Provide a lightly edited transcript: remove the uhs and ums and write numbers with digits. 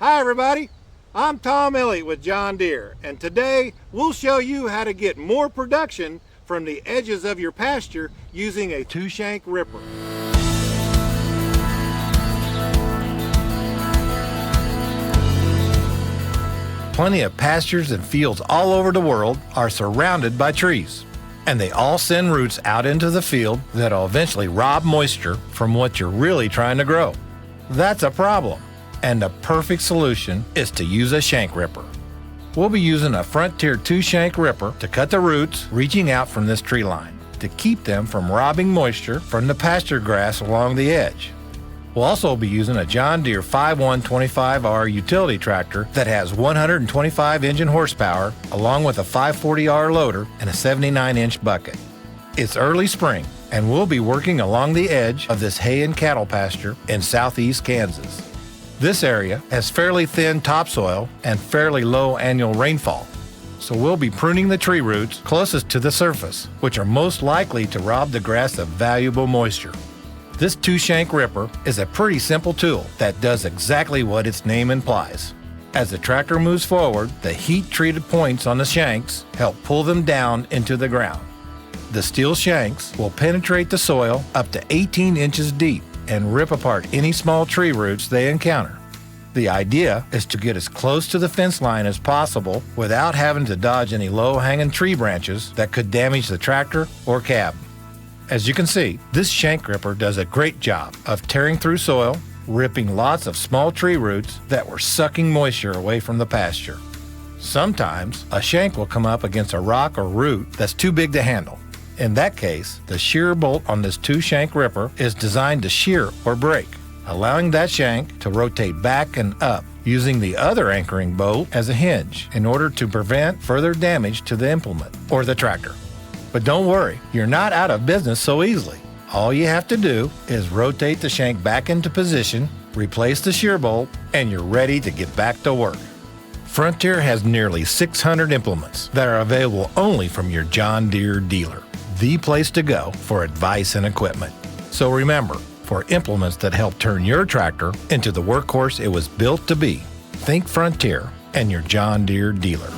Hi everybody, I'm Tom Elliott with John Deere, and today we'll show you how to get more production from the edges of your pasture using a two-shank ripper. Plenty of pastures and fields all over the world are surrounded by trees, and they all send roots out into the field that'll eventually rob moisture from what you're really trying to grow. That's a problem. And the perfect solution is to use a shank ripper. We'll be using a Frontier 2-shank ripper to cut the roots reaching out from this tree line to keep them from robbing moisture from the pasture grass along the edge. We'll also be using a John Deere 5125R utility tractor that has 125 engine horsepower along with a 540R loader and a 79-inch bucket. It's early spring and we'll be working along the edge of this hay and cattle pasture in southeast Kansas. This area has fairly thin topsoil and fairly low annual rainfall, so we'll be pruning the tree roots closest to the surface, which are most likely to rob the grass of valuable moisture. This two-shank ripper is a pretty simple tool that does exactly what its name implies. As the tractor moves forward, the heat-treated points on the shanks help pull them down into the ground. The steel shanks will penetrate the soil up to 18 inches deep and rip apart any small tree roots they encounter. The idea is to get as close to the fence line as possible without having to dodge any low-hanging tree branches that could damage the tractor or cab. As you can see, this shank ripper does a great job of tearing through soil, ripping lots of small tree roots that were sucking moisture away from the pasture. Sometimes, a shank will come up against a rock or root that's too big to handle. In that case, the shear bolt on this two-shank ripper is designed to shear or break, allowing that shank to rotate back and up, using the other anchoring bolt as a hinge in order to prevent further damage to the implement or the tractor. But don't worry, you're not out of business so easily. All you have to do is rotate the shank back into position, replace the shear bolt, and you're ready to get back to work. Frontier has nearly 600 implements that are available only from your John Deere dealer. The place to go for advice and equipment. So remember, for implements that help turn your tractor into the workhorse it was built to be, think Frontier and your John Deere dealer.